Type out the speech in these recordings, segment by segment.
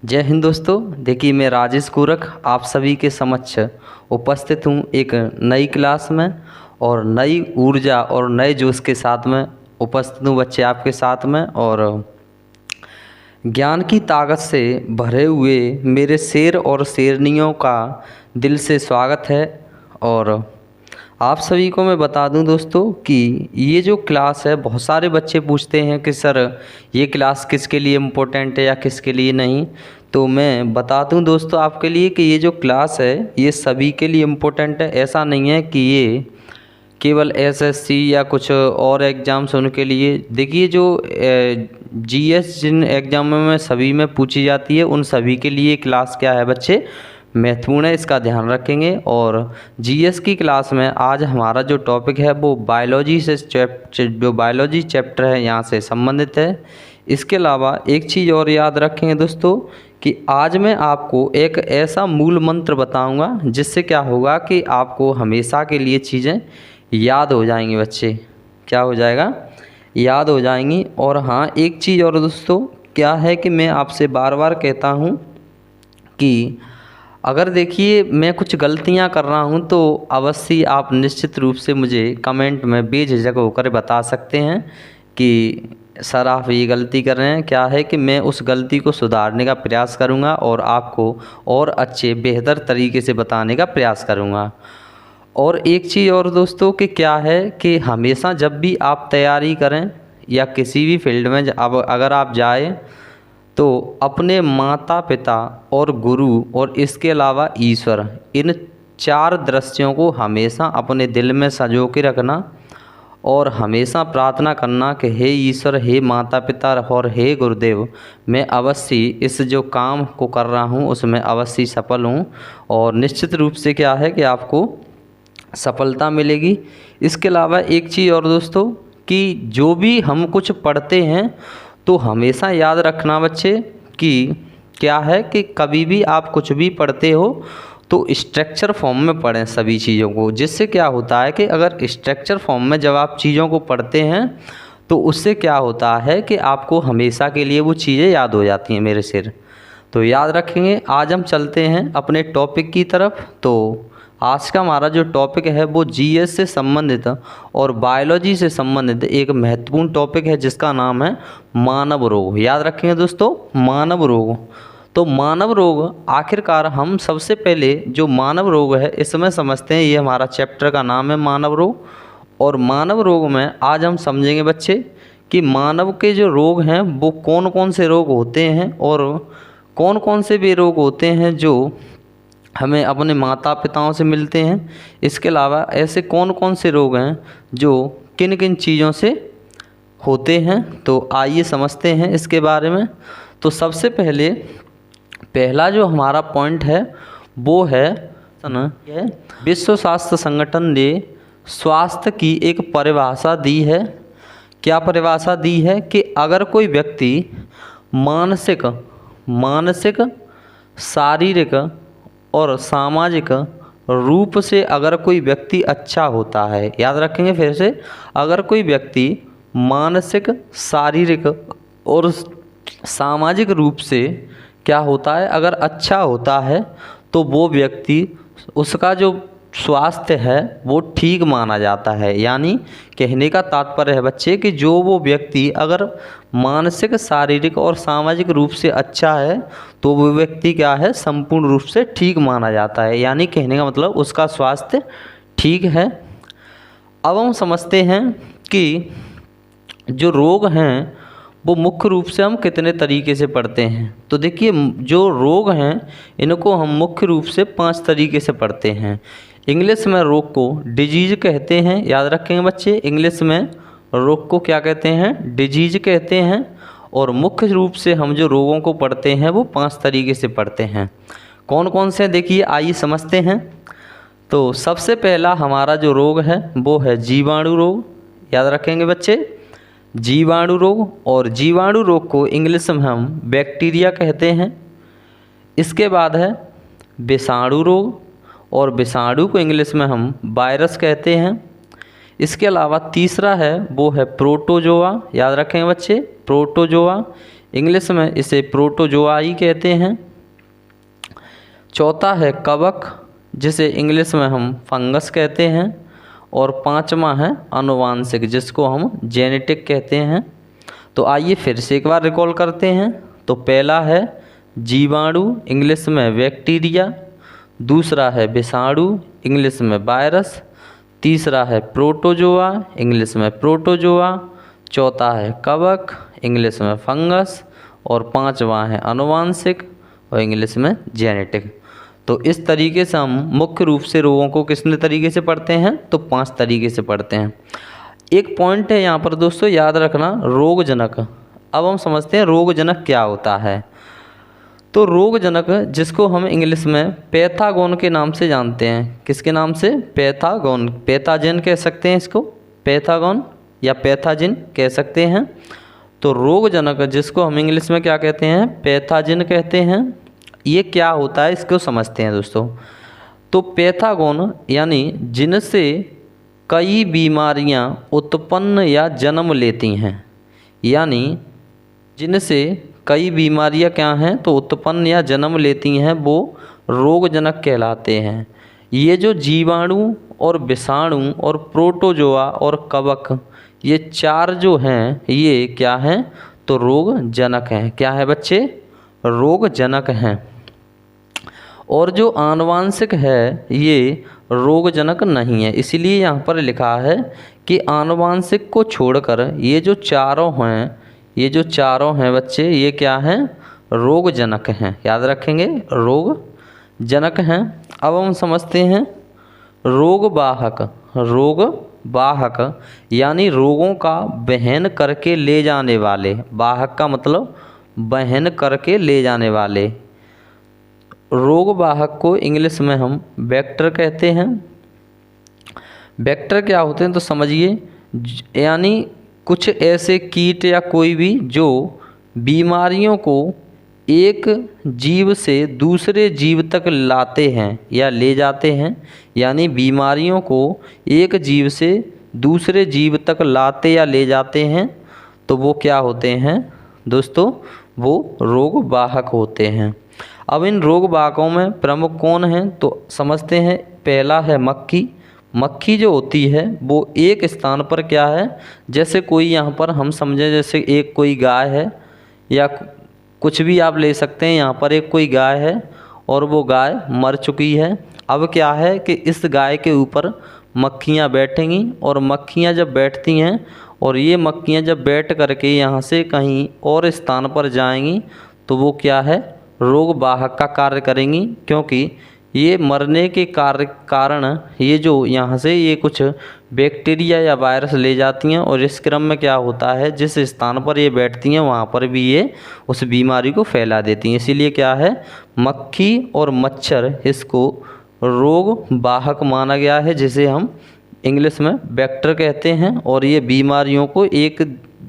जय हिंद दोस्तों। देखिए, मैं राजेश गोरख आप सभी के समक्ष उपस्थित हूँ एक नई क्लास में और नई ऊर्जा और नए जोश के साथ में उपस्थित हूँ बच्चे आपके साथ में। और ज्ञान की ताकत से भरे हुए मेरे शेर और शेरनियों का दिल से स्वागत है। और आप सभी को मैं बता दूं दोस्तों कि ये जो क्लास है, बहुत सारे बच्चे पूछते हैं कि सर ये क्लास किसके लिए इम्पोर्टेंट है या किसके लिए नहीं। तो मैं बता दूं दोस्तों आपके लिए कि ये जो क्लास है ये सभी के लिए इम्पोर्टेंट है। ऐसा नहीं है कि ये केवल एसएससी या कुछ और एग्ज़ाम्स उनके लिए। देखिए, जो जीएस जिन एग्ज़ामों में सभी में पूछी जाती है उन सभी के लिए क्लास क्या है बच्चे, महत्वपूर्ण है, इसका ध्यान रखेंगे। और जीएस की क्लास में आज हमारा जो टॉपिक है वो बायोलॉजी से जो बायोलॉजी चैप्टर है यहाँ से संबंधित है। इसके अलावा एक चीज़ और याद रखेंगे दोस्तों कि आज मैं आपको एक ऐसा मूल मंत्र बताऊंगा जिससे क्या होगा कि आपको हमेशा के लिए चीज़ें याद हो जाएंगी बच्चे। क्या हो जाएगा? याद हो जाएंगी। और हाँ, एक चीज़ और दोस्तों क्या है कि मैं आपसे बार बार कहता हूँ कि अगर देखिए मैं कुछ गलतियां कर रहा हूं तो अवश्य आप निश्चित रूप से मुझे कमेंट में बेझिझक होकर बता सकते हैं कि सर आप ये गलती कर रहे हैं। क्या है कि मैं उस गलती को सुधारने का प्रयास करूंगा और आपको और अच्छे बेहतर तरीके से बताने का प्रयास करूंगा। और एक चीज़ और दोस्तों कि क्या है कि हमेशा जब भी आप तैयारी करें या किसी भी फील्ड में अब अगर आप जाए तो अपने माता पिता और गुरु और इसके अलावा ईश्वर, इन चार दृश्यों को हमेशा अपने दिल में संजो के रखना और हमेशा प्रार्थना करना कि हे ईश्वर, हे माता पिता और हे गुरुदेव, मैं अवश्य इस जो काम को कर रहा हूँ उसमें अवश्य सफल हूँ और निश्चित रूप से क्या है कि आपको सफलता मिलेगी। इसके अलावा एक चीज़ और दोस्तों कि जो भी हम कुछ पढ़ते हैं तो हमेशा याद रखना बच्चे कि क्या है कि कभी भी आप कुछ भी पढ़ते हो तो स्ट्रक्चर फॉर्म में पढ़ें सभी चीज़ों को। जिससे क्या होता है कि अगर स्ट्रक्चर फॉर्म में जब आप चीज़ों को पढ़ते हैं तो उससे क्या होता है कि आपको हमेशा के लिए वो चीज़ें याद हो जाती हैं मेरे सिर। तो याद रखेंगे। आज हम चलते हैं अपने टॉपिक की तरफ। तो आज का हमारा जो टॉपिक है वो जीएस से संबंधित और बायोलॉजी से संबंधित एक महत्वपूर्ण टॉपिक है जिसका नाम है मानव रोग। याद रखेंगे दोस्तों, मानव रोग। तो मानव रोग आखिरकार हम सबसे पहले जो मानव रोग है इसमें समझते हैं। ये हमारा चैप्टर का नाम है मानव रोग। और मानव रोग में आज हम समझेंगे बच्चे कि मानव के जो रोग हैं वो कौन कौन से रोग होते हैं और कौन कौन से भी रोग होते हैं जो हमें अपने माता पिताओं से मिलते हैं। इसके अलावा ऐसे कौन कौन से रोग हैं जो किन किन चीज़ों से होते हैं। तो आइए समझते हैं इसके बारे में। तो सबसे पहले पहला जो हमारा पॉइंट है वो है विश्व स्वास्थ्य संगठन ने स्वास्थ्य की एक परिभाषा दी है। क्या परिभाषा दी है कि अगर कोई व्यक्ति मानसिक शारीरिक और सामाजिक रूप से अगर कोई व्यक्ति अच्छा होता है, याद रखेंगे फिर से, अगर कोई व्यक्ति मानसिक शारीरिक और सामाजिक रूप से क्या होता है, अगर अच्छा होता है तो वो व्यक्ति, उसका जो स्वास्थ्य है वो ठीक माना जाता है। यानी कहने का तात्पर्य है बच्चे कि जो वो व्यक्ति अगर मानसिक शारीरिक और सामाजिक रूप से अच्छा है तो वो व्यक्ति क्या है, संपूर्ण रूप से ठीक माना जाता है। यानी कहने का मतलब उसका स्वास्थ्य ठीक है। अब हम समझते हैं कि जो रोग हैं वो मुख्य रूप से हम कितने तरीके से पढ़ते हैं। तो देखिए, जो रोग हैं इनको हम मुख्य रूप से 5 तरीके से पढ़ते हैं। इंग्लिश में रोग को डिजीज कहते हैं। याद रखेंगे बच्चे, इंग्लिश में रोग को क्या कहते हैं, डिजीज कहते हैं। और मुख्य रूप से हम जो रोगों को पढ़ते हैं वो 5 तरीके से पढ़ते हैं। कौन कौन से, देखिए आइए समझते हैं। तो सबसे पहला हमारा जो रोग है वो है जीवाणु रोग। याद रखेंगे बच्चे, जीवाणु रोग। और जीवाणु रोग को इंग्लिश में हम बैक्टीरिया कहते हैं। इसके बाद है विषाणु रोग और विषाणु को इंग्लिश में हम वायरस कहते हैं। इसके अलावा तीसरा है वो है प्रोटोजोआ। याद रखें बच्चे, प्रोटोजोआ। इंग्लिश में इसे प्रोटोजोआई कहते हैं। चौथा है कवक, जिसे इंग्लिश में हम फंगस कहते हैं। और पांचवा है आनुवांशिक, जिसको हम जेनेटिक कहते हैं। तो आइए फिर से एक बार रिकॉल करते हैं। तो पहला है जीवाणु, इंग्लिश में बैक्टीरिया। दूसरा है विषाणु, इंग्लिश में वायरस। तीसरा है प्रोटोजोआ, इंग्लिश में प्रोटोजोआ। चौथा है कवक, इंग्लिश में फंगस। और पांचवा है आनुवांशिक और इंग्लिश में जेनेटिक। तो इस तरीके से हम मुख्य रूप से रोगों को कितने तरीके से पढ़ते हैं, तो 5 तरीके से पढ़ते हैं। एक पॉइंट है यहाँ पर दोस्तों याद रखना, रोगजनक। अब हम समझते हैं रोगजनक क्या होता है। तो रोगजनक, जिसको हम इंग्लिश में पैथागोन के नाम से जानते हैं। किसके नाम से? पैथागोन। पैथाजेन कह सकते हैं इसको, पैथागोन या पैथाजिन कह सकते हैं। तो रोगजनक, जिसको हम इंग्लिश में क्या कहते हैं? पैथाजिन कहते हैं। ये क्या होता है इसको समझते हैं दोस्तों। तो पैथागोन यानी जिनसे कई बीमारियां उत्पन्न या जन्म लेती हैं, यानी जिनसे कई बीमारियां क्या हैं तो उत्पन्न या जन्म लेती हैं, वो रोगजनक कहलाते हैं। ये जो जीवाणु और विषाणु और प्रोटोजोआ और कवक, ये 4 जो हैं ये क्या हैं तो रोगजनक हैं। क्या है बच्चे? रोगजनक हैं। और जो आनुवांशिक है ये रोगजनक नहीं है। इसीलिए यहाँ पर लिखा है कि आनुवांशिक को छोड़कर ये जो चारों हैं, ये जो चारों हैं बच्चे, ये क्या हैं? रोगजनक हैं। याद रखेंगे, रोगजनक हैं। अब हम समझते हैं रोगवाहक। रोगवाहक यानी रोगों का वहन करके ले जाने वाले। वाहक का मतलब वहन करके ले जाने वाले। रोगवाहक को इंग्लिश में हम वेक्टर कहते हैं। वेक्टर क्या होते हैं तो समझिए, यानी कुछ ऐसे कीट या कोई भी जो बीमारियों को एक जीव से दूसरे जीव तक लाते हैं या ले जाते हैं, यानी बीमारियों को एक जीव से दूसरे जीव तक लाते या ले जाते हैं, तो वो क्या होते हैं दोस्तों? वो रोगवाहक होते हैं। अब इन रोगवाहकों में प्रमुख कौन हैं तो समझते हैं। पहला है मक्खी। मक्खी जो होती है वो एक स्थान पर क्या है, जैसे कोई यहाँ पर हम समझें जैसे एक कोई गाय है या कुछ भी आप ले सकते हैं। यहाँ पर एक कोई गाय है और वो गाय मर चुकी है। अब क्या है कि इस गाय के ऊपर मक्खियाँ बैठेंगी और मक्खियाँ जब बैठती हैं और ये मक्खियाँ जब बैठ करके यहाँ से कहीं और स्थान पर जाएंगी तो वो क्या है? रोगवाहक का कार्य करेंगी, क्योंकि ये मरने के कारण ये जो यहाँ से ये कुछ बैक्टीरिया या वायरस ले जाती हैं और इस क्रम में क्या होता है, जिस स्थान पर ये बैठती हैं वहाँ पर भी ये उस बीमारी को फैला देती हैं। इसीलिए क्या है, मक्खी और मच्छर इसको रोगवाहक माना गया है, जिसे हम इंग्लिश में वेक्टर कहते हैं। और ये बीमारियों को एक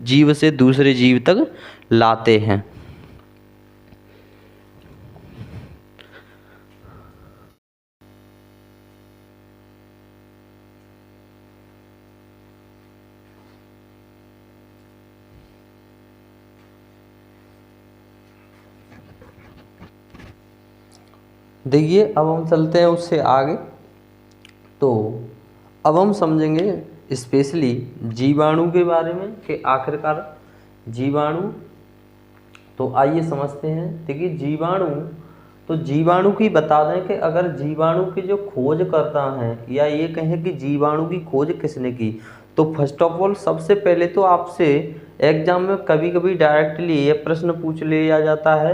जीव से दूसरे जीव तक लाते हैं। देखिए अब हम चलते हैं उससे आगे। तो अब हम समझेंगे स्पेशली जीवाणु के बारे में कि आखिरकार जीवाणु, तो आइए समझते हैं। देखिए जीवाणु, तो जीवाणु की बता दें कि अगर जीवाणु की जो खोज करता है या ये कहें कि जीवाणु की खोज किसने की, तो फर्स्ट ऑफ ऑल सबसे पहले तो आपसे एग्जाम में कभी कभी डायरेक्टली ये प्रश्न पूछ लिया जाता है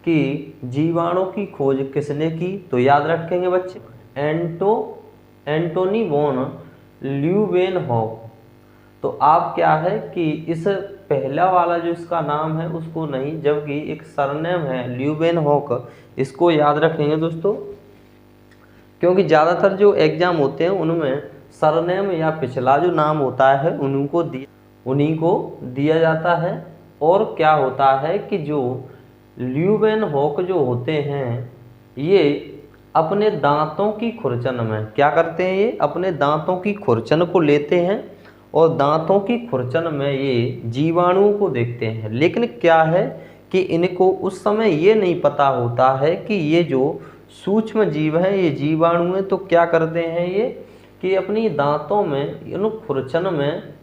कि जीवाणु की खोज किसने की। तो याद रखेंगे बच्चे, एंटोनी वॉन ल्यूवेनहॉक। तो आप क्या है कि इस पहला वाला जो इसका नाम है उसको नहीं, जबकि एक सरनेम है ल्यूवेनहॉक, इसको याद रखेंगे दोस्तों, क्योंकि ज़्यादातर जो एग्जाम होते हैं उनमें सरनेम या पिछला जो नाम होता है उन्हीं को दिया जाता है। और क्या होता है कि जो ल्यूवेनहॉक जो होते हैं ये अपने दांतों की खुरचन में क्या करते हैं, ये अपने दांतों की खुरचन को लेते हैं और दांतों की खुरचन में ये जीवाणुओं को देखते हैं। लेकिन क्या है कि इनको उस समय ये नहीं पता होता है कि ये जो सूक्ष्म जीव हैं, ये जीवाणु हैं, तो क्या करते हैं ये कि अपनी दांतों में, इन खुरचन में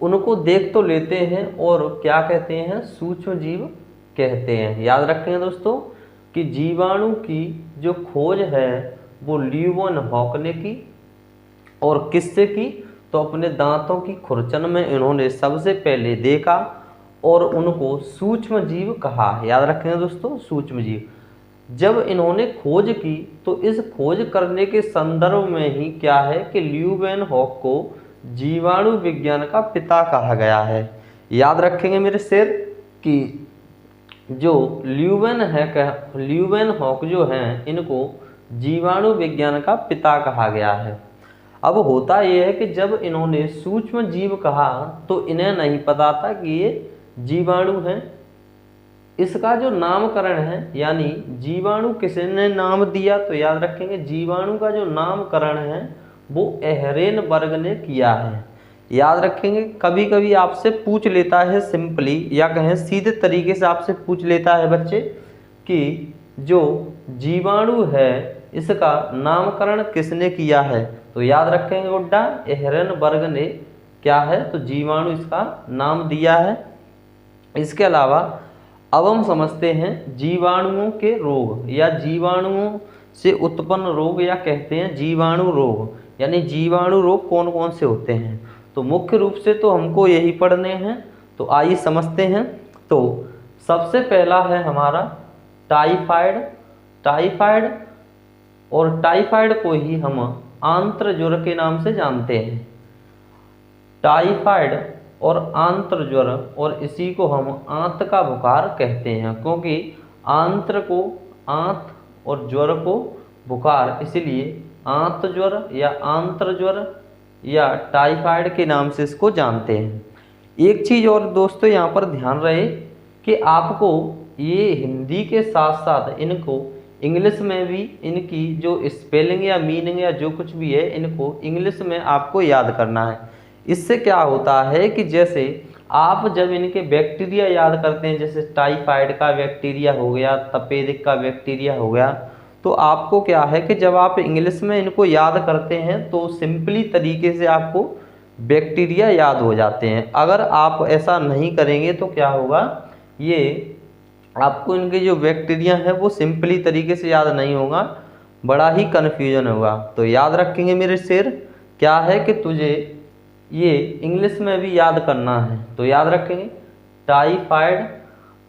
उनको देख तो लेते हैं और क्या कहते हैं, सूक्ष्म जीव कहते हैं। याद रखेंगे दोस्तों कि जीवाणु की जो खोज है वो ल्यूवेनहॉक ने की, और किससे की, तो अपने दांतों की खुरचन में इन्होंने सबसे पहले देखा और उनको सूक्ष्म जीव कहा। याद रखेंगे दोस्तों, सूक्ष्म जीव। जब इन्होंने खोज की तो इस खोज करने के संदर्भ में ही क्या है कि ल्यूवेनहॉक को जीवाणु विज्ञान का पिता कहा गया है। याद रखेंगे मेरे शेर कि जो ल्यूवेनहॉक जो हैं, इनको जीवाणु विज्ञान का पिता कहा गया है। अब होता यह है कि जब इन्होंने सूक्ष्म जीव कहा तो इन्हें नहीं पता था कि ये जीवाणु हैं। इसका जो नामकरण है, यानी जीवाणु किसने नाम दिया, तो याद रखेंगे जीवाणु का जो नामकरण है वो एहरेनबर्ग ने किया है। याद रखेंगे, कभी कभी आपसे पूछ लेता है सिंपली, या कहें सीधे तरीके से आपसे पूछ लेता है बच्चे कि जो जीवाणु है इसका नामकरण किसने किया है, तो याद रखेंगे गुड्डा, एहरेनबर्ग ने क्या है, तो जीवाणु इसका नाम दिया है। इसके अलावा अब हम समझते हैं जीवाणुओं के रोग या जीवाणुओं से उत्पन्न रोग, या कहते हैं जीवाणु रोग, यानी जीवाणु रोग कौन कौन से होते हैं। तो मुख्य रूप से तो हमको यही पढ़ने हैं, तो आइए समझते हैं। तो सबसे पहला है हमारा टाइफाइड। टाइफाइड और टाइफाइड को ही हम आंत्र ज्वर के नाम से जानते हैं। टाइफाइड और आंत्र ज्वर, और इसी को हम आंत का बुखार कहते हैं, क्योंकि आंत्र को आंत और ज्वर को बुखार, इसलिए आंत ज्वर या आंत्र ज्वर या टाइफाइड के नाम से इसको जानते हैं। एक चीज़ और दोस्तों यहाँ पर ध्यान रहे कि आपको ये हिंदी के साथ साथ इनको इंग्लिश में भी, इनकी जो स्पेलिंग या मीनिंग या जो कुछ भी है, इनको इंग्लिश में आपको याद करना है। इससे क्या होता है कि जैसे आप जब इनके बैक्टीरिया याद करते हैं, जैसे टाइफाइड का बैक्टीरिया हो गया, तपेदिक का बैक्टीरिया हो गया, तो आपको क्या है कि जब आप इंग्लिश में इनको याद करते हैं तो सिंपली तरीके से आपको बैक्टीरिया याद हो जाते हैं। अगर आप ऐसा नहीं करेंगे तो क्या होगा, ये आपको इनके जो बैक्टीरिया हैं वो सिंपली तरीके से याद नहीं होगा, बड़ा ही कन्फ्यूजन होगा। तो याद रखेंगे मेरे शेर, क्या है कि तुझे ये इंग्लिश में भी याद करना है। तो याद रखेंगे टाइफाइड,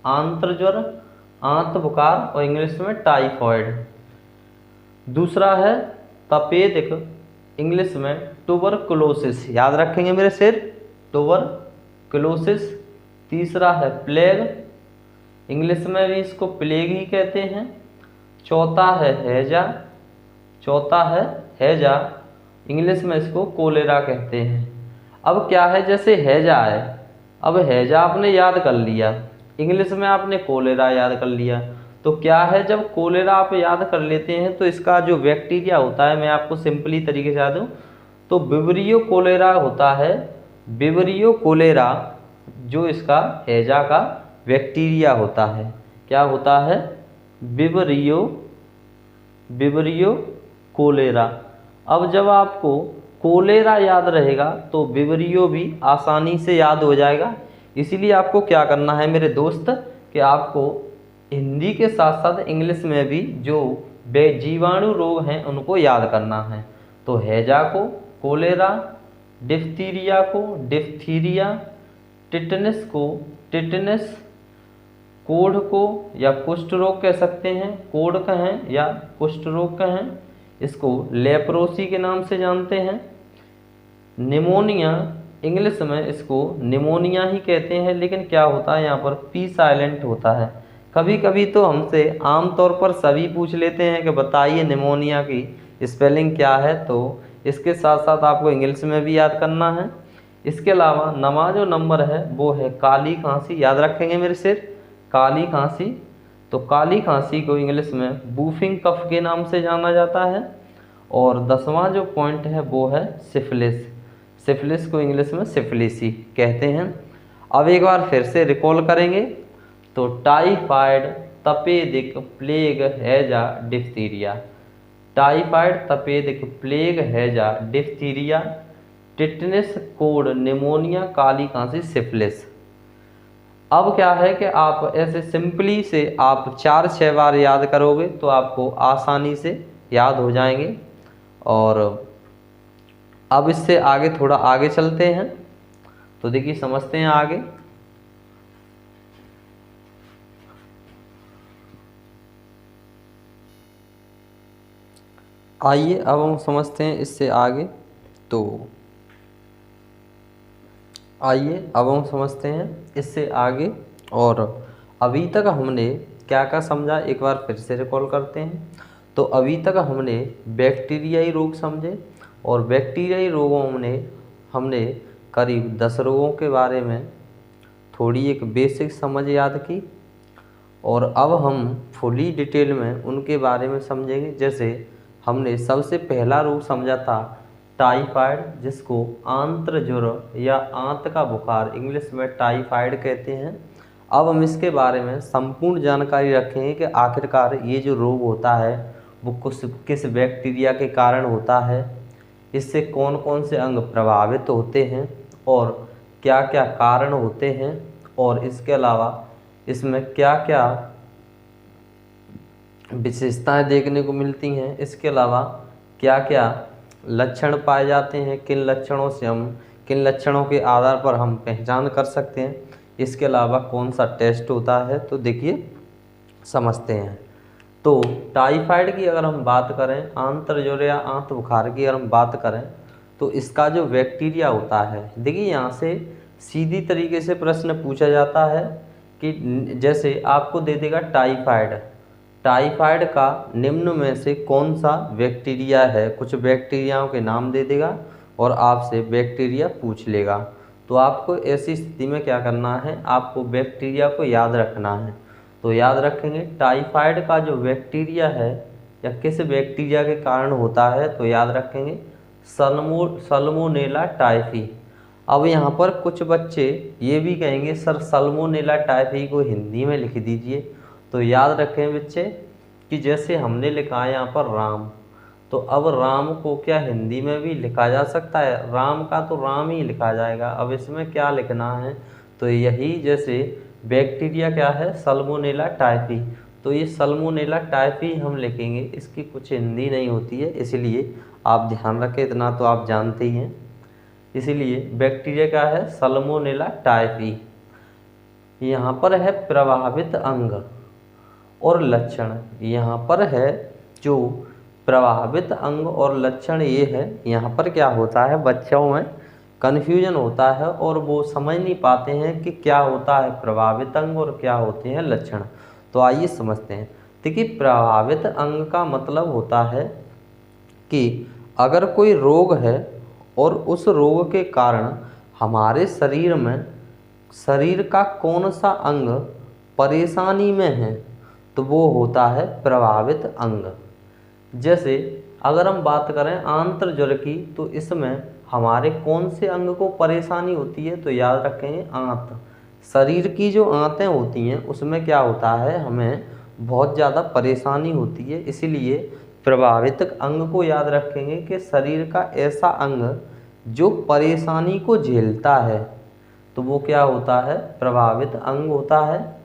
आंत्र ज्वर, आंत बुखार, और इंग्लिश में टाइफॉइड। दूसरा है तपेदिक, इंग्लिश में ट्यूबरकुलोसिस। याद रखेंगे मेरे शेर, ट्यूबरकुलोसिस। तीसरा है प्लेग, इंग्लिश में भी इसको प्लेग ही कहते हैं। चौथा है हैजा, इंग्लिश में इसको कोलेरा कहते हैं। अब क्या है, जैसे हैजा है, अब हैजा आपने याद कर लिया, इंग्लिश में आपने कोलेरा याद कर लिया, तो क्या है, जब कोलेरा आप याद कर लेते हैं तो इसका जो बैक्टीरिया होता है, मैं आपको सिंपली तरीके से याद दूँ तो विब्रियो कोलेरा होता है। विब्रियो कोलेरा जो इसका हैजा का बैक्टीरिया होता है, क्या होता है, विब्रियो कोलेरा। अब जब आपको कोलेरा याद रहेगा तो विब्रियो भी आसानी से याद हो जाएगा। इसीलिए आपको क्या करना है मेरे दोस्त कि आपको हिंदी के साथ साथ इंग्लिश में भी जो जीवाणु रोग हैं उनको याद करना है। तो हैजा को कोलेरा, डिफ्थीरिया को डिफ्थीरिया, टिटनेस को टिटनेस, कोढ़ को या कुष्ठ रोग कह सकते हैं, कोढ़ कहें या कुष्ठ रोग कहें, इसको लेप्रोसी के नाम से जानते हैं। निमोनिया, इंग्लिश में इसको निमोनिया ही कहते हैं, लेकिन क्या होता है यहाँ पर पी साइलेंट होता है। कभी कभी तो हमसे आमतौर पर सभी पूछ लेते हैं कि बताइए निमोनिया की स्पेलिंग क्या है, तो इसके साथ साथ आपको इंग्लिश में भी याद करना है। इसके अलावा नमा जो नंबर है वो है काली खांसी। याद रखेंगे मेरे सिर, काली खांसी। तो काली खांसी को इंग्लिश में बूफिंग कफ के नाम से जाना जाता है। और 10वां जो पॉइंट है वो है सिफिलिस। सिफिलिस को इंग्लिश में सिफिलिसी कहते हैं। अब एक बार फिर से रिकॉल करेंगे तो टाइफाइड, तपेदिक, प्लेग, हैजा, डिप्थीरिया। टाइफाइड, तपेदिक, प्लेग, हैजा, डिप्थीरिया, टिटनेस, कोड़, निमोनिया, काली खांसी, सिफिलिस। अब क्या है कि आप ऐसे सिंपली से आप 4-6 बार याद करोगे तो आपको आसानी से याद हो जाएंगे। और अब इससे आगे थोड़ा आगे चलते हैं, तो देखिए समझते हैं आगे। आइए अब हम समझते हैं इससे आगे। तो आइए अब हम समझते हैं इससे आगे। और अभी तक हमने क्या क्या समझा, एक बार फिर से रिकॉल करते हैं। तो अभी तक हमने बैक्टीरियाई रोग समझे, और बैक्टीरियाई रोगों में हमने करीब 10 रोगों के बारे में थोड़ी एक बेसिक समझ याद की। और अब हम फुली डिटेल में उनके बारे में समझेंगे। जैसे हमने सबसे पहला रोग समझा था टाइफाइड, जिसको आंत्र ज्वर या आंत का बुखार इंग्लिश में टाइफाइड कहते हैं। अब हम इसके बारे में संपूर्ण जानकारी रखेंगे कि आखिरकार ये जो रोग होता है वो किस बैक्टीरिया के कारण होता है, इससे कौन कौन से अंग प्रभावित होते हैं और क्या क्या कारण होते हैं, और इसके अलावा इसमें क्या क्या विशेषताएं देखने को मिलती हैं, इसके अलावा क्या क्या लक्षण पाए जाते हैं, किन लक्षणों के आधार पर हम पहचान कर सकते हैं, इसके अलावा कौन सा टेस्ट होता है। तो देखिए समझते हैं। तो टाइफाइड की अगर हम बात करें, आंत्र ज्वर या आंत बुखार की अगर हम बात करें, तो इसका जो बैक्टीरिया होता है, देखिए यहाँ से सीधी तरीके से प्रश्न पूछा जाता है कि जैसे आपको दे देगा टाइफाइड का निम्न में से कौन सा बैक्टीरिया है, कुछ बैक्टीरियाओं के नाम दे देगा और आपसे बैक्टीरिया पूछ लेगा। तो आपको ऐसी स्थिति में क्या करना है, आपको बैक्टीरिया को याद रखना है। तो याद रखेंगे टाइफाइड का जो बैक्टीरिया है या किस बैक्टीरिया के कारण होता है, तो याद रखेंगे सल्मोनेला टाइफी। अब यहाँ पर कुछ बच्चे ये भी कहेंगे सर सल्मोनेला टाइफी को हिंदी में लिख दीजिए। तो याद रखें बच्चे कि जैसे हमने लिखा है यहाँ पर राम, तो अब राम को क्या हिंदी में भी लिखा जा सकता है, राम का तो राम ही लिखा जाएगा। अब इसमें क्या लिखना है, तो यही जैसे बैक्टीरिया क्या है सल्मोनेला टाइफी, तो ये सल्मोनेला टाइफी हम लिखेंगे, इसकी कुछ हिंदी नहीं होती है, इसलिए आप ध्यान रखें, इतना तो आप जानते ही हैं। इसीलिए बैक्टीरिया क्या है सल्मोनेला टाइफी। यहाँ पर है प्रभावित अंग और लक्षण, यहाँ पर है जो प्रभावित अंग और लक्षण ये है। यहाँ पर क्या होता है बच्चों में कन्फ्यूजन होता है और वो समझ नहीं पाते हैं कि क्या होता है प्रभावित अंग और क्या होते हैं लक्षण। तो आइए समझते हैं। देखिए प्रभावित अंग का मतलब होता है कि अगर कोई रोग है और उस रोग के कारण हमारे शरीर का कौन सा अंग परेशानी में है, तो वो होता है प्रभावित अंग। जैसे अगर हम बात करें आंत्र ज्वर की, तो इसमें हमारे कौन से अंग को परेशानी होती है, तो याद रखेंगे आंत। शरीर की जो आंतें होती हैं उसमें क्या होता है, हमें बहुत ज़्यादा परेशानी होती है, इसीलिए प्रभावित अंग को याद रखेंगे कि शरीर का ऐसा अंग जो परेशानी को झेलता है, तो वो क्या होता है प्रभावित अंग होता है।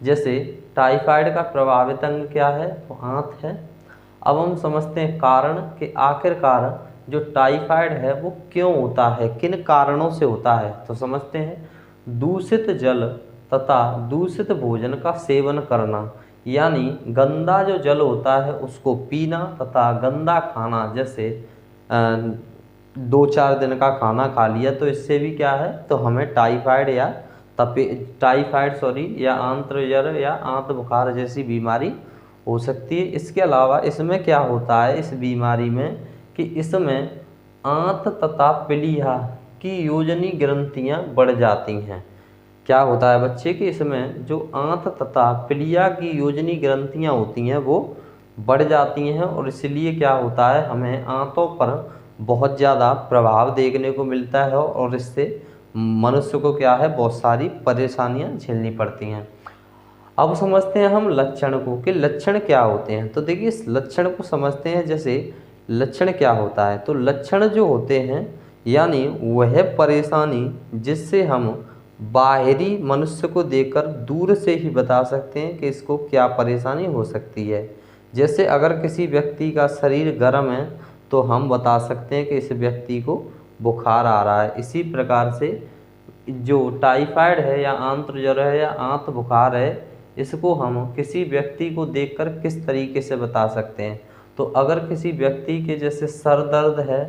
जैसे टाइफाइड का प्रभावित अंग क्या है, तो आंत है। अब हम समझते हैं कारण कि आखिरकार जो टाइफाइड है वो क्यों होता है, किन कारणों से होता है। तो समझते हैं दूषित जल तथा दूषित भोजन का सेवन करना, यानी गंदा जो जल होता है उसको पीना तथा गंदा खाना, जैसे 2-4 दिन का खाना खा लिया तो इससे भी क्या है, तो हमें टाइफाइड या आंत्र ज्वर या आंत बुखार जैसी बीमारी हो सकती है। इसके अलावा इसमें क्या होता है इस बीमारी में कि इसमें आंत तथा प्लीहा की योजनी ग्रंथियां बढ़ जाती हैं। क्या होता है बच्चे कि इसमें जो आंत तथा प्लीहा की योजनी ग्रंथियां होती हैं वो बढ़ जाती हैं, और इसलिए क्या होता है हमें आंतों पर बहुत ज़्यादा प्रभाव देखने को मिलता है और इससे मनुष्य को क्या है बहुत सारी परेशानियां झेलनी पड़ती हैं। अब समझते हैं हम लक्षण को कि लक्षण क्या होते हैं। तो देखिए इस लक्षण को समझते हैं। जैसे लक्षण क्या होता है, तो लक्षण जो होते हैं यानी वह परेशानी जिससे हम बाहरी मनुष्य को देखकर दूर से ही बता सकते हैं कि इसको क्या परेशानी हो सकती है। जैसे अगर किसी व्यक्ति का शरीर गर्म है तो हम बता सकते हैं कि इस व्यक्ति को बुखार आ रहा है। इसी प्रकार से जो टाइफाइड है या आंत्र ज्वर है या आंत बुखार है, इसको हम किसी व्यक्ति को देखकर किस तरीके से बता सकते हैं। तो अगर किसी व्यक्ति के जैसे सर दर्द है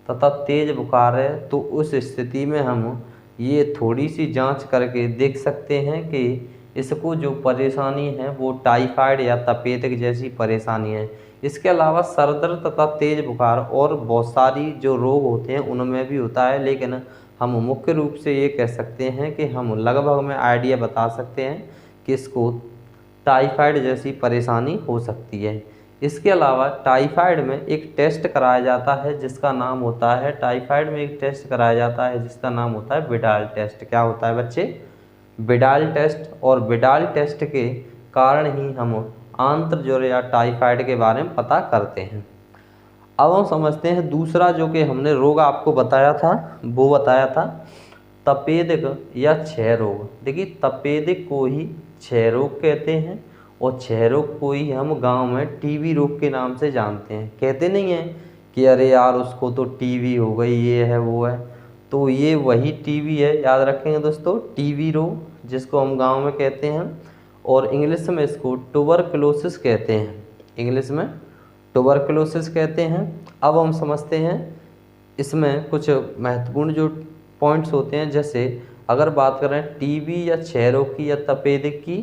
तथा तेज बुखार है तो उस स्थिति में हम ये थोड़ी सी जांच करके देख सकते हैं कि इसको जो परेशानी है वो टाइफाइड या तपेदिक जैसी परेशानी है। इसके अलावा सर दर्द तथा तेज बुखार और बहुत सारी जो रोग होते हैं उनमें भी होता है, लेकिन हम मुख्य रूप से ये कह सकते हैं कि हम लगभग में आइडिया बता सकते हैं कि इसको टाइफाइड जैसी परेशानी हो सकती है। इसके अलावा टाइफाइड में एक टेस्ट कराया जाता है जिसका नाम होता है, टाइफाइड में एक टेस्ट कराया जाता है जिसका नाम होता है विडाल टेस्ट। क्या होता है बच्चे? Widal test. और विडाल टेस्ट के कारण ही हम आंत्र ज्वर या टाइफाइड के बारे में पता करते हैं। अब हम समझते हैं दूसरा जो कि हमने रोग आपको बताया था, वो बताया था तपेदिक या क्षय रोग। देखिए तपेदिक को ही क्षय रोग कहते हैं और क्षय रोग को ही हम गांव में टीबी रोग के नाम से जानते हैं। कहते नहीं हैं कि अरे यार उसको तो टीबी हो गई, ये है वो है। तो ये वही टीबी है, याद रखेंगे दोस्तों, टीबी रोग जिसको हम गांव में कहते हैं। और इंग्लिश में इसको ट्यूबरकुलोसिस कहते हैं, इंग्लिश में ट्यूबरकुलोसिस कहते हैं। अब हम समझते हैं इसमें कुछ महत्वपूर्ण जो पॉइंट्स होते हैं। जैसे अगर बात करें टीबी या क्षय रोग की या तपेदिक की,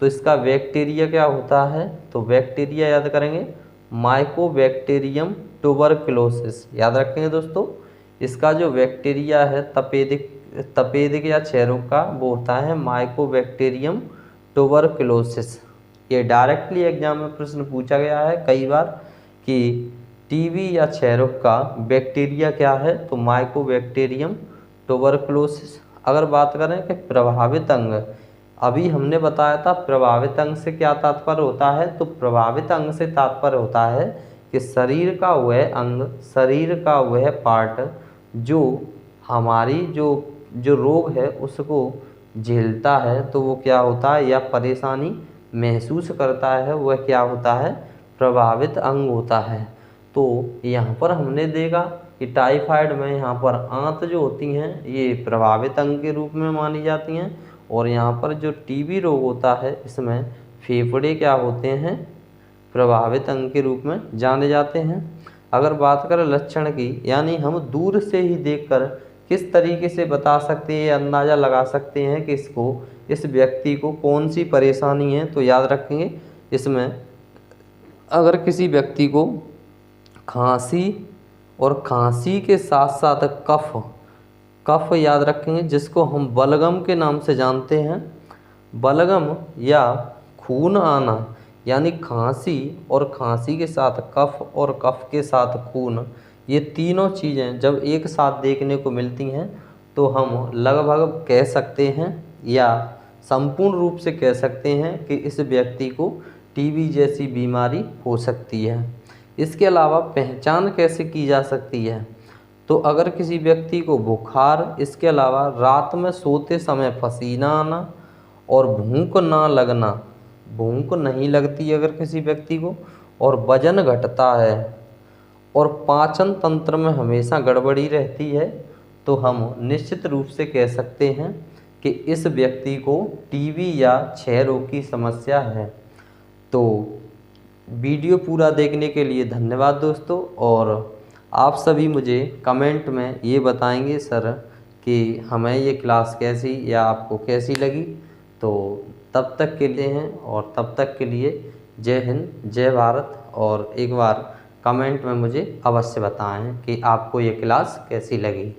तो इसका बैक्टीरिया क्या होता है, तो बैक्टीरिया याद करेंगे माइकोबैक्टीरियम ट्यूबरकुलोसिस, याद रखेंगे दोस्तों। इसका जो बैक्टीरिया है तपेदिक या क्षय रोग का, वो होता है माइकोबैक्टीरियम ट्यूबरकुलोसिस। ये डायरेक्टली एग्जाम में प्रश्न पूछा गया है कई बार कि टीबी या क्षय रोग का बैक्टीरिया क्या है, तो माइकोबैक्टीरियम ट्यूबरकुलोसिस। अगर बात करें कि प्रभावित अंग, अभी हमने बताया था प्रभावित अंग से क्या तात्पर्य होता है, तो प्रभावित अंग से तात्पर्य होता है कि शरीर का वह अंग, शरीर का वह पार्ट जो हमारी जो रोग है उसको झेलता है, तो वो क्या होता है या परेशानी महसूस करता है, वह क्या होता है, प्रभावित अंग होता है। तो यहाँ पर हमने देखा कि टाइफाइड में यहाँ पर आंत जो होती हैं ये प्रभावित अंग के रूप में मानी जाती हैं, और यहाँ पर जो टीबी रोग होता है इसमें फेफड़े क्या होते हैं, प्रभावित अंग के रूप में जाने जाते हैं। अगर बात करें लक्षण की, यानी हम दूर से ही देखकर किस तरीके से बता सकते हैं, अंदाज़ा लगा सकते हैं कि इस व्यक्ति को कौन सी परेशानी है, तो याद रखेंगे इसमें अगर किसी व्यक्ति को खांसी और खांसी के साथ साथ कफ याद रखेंगे जिसको हम बलगम के नाम से जानते हैं। बलगम या खून आना, यानी खांसी और खांसी के साथ कफ और कफ के साथ खून, ये तीनों चीज़ें जब एक साथ देखने को मिलती हैं तो हम लगभग कह सकते हैं या संपूर्ण रूप से कह सकते हैं कि इस व्यक्ति को टीबी जैसी बीमारी हो सकती है। इसके अलावा पहचान कैसे की जा सकती है, तो अगर किसी व्यक्ति को बुखार, इसके अलावा रात में सोते समय पसीना आना और भूख ना लगना, भूख नहीं लगती अगर किसी व्यक्ति को, और वजन घटता है और पाचन तंत्र में हमेशा गड़बड़ी रहती है, तो हम निश्चित रूप से कह सकते हैं कि इस व्यक्ति को टीबी या क्षय रोग की समस्या है। तो वीडियो पूरा देखने के लिए धन्यवाद दोस्तों, और आप सभी मुझे कमेंट में ये बताएंगे सर कि हमें ये क्लास कैसी या आपको कैसी लगी। तो तब तक के लिए हैं, और तब तक के लिए जय हिंद, जय भारत, और एक बार कमेंट में मुझे अवश्य बताएं कि आपको ये क्लास कैसी लगी।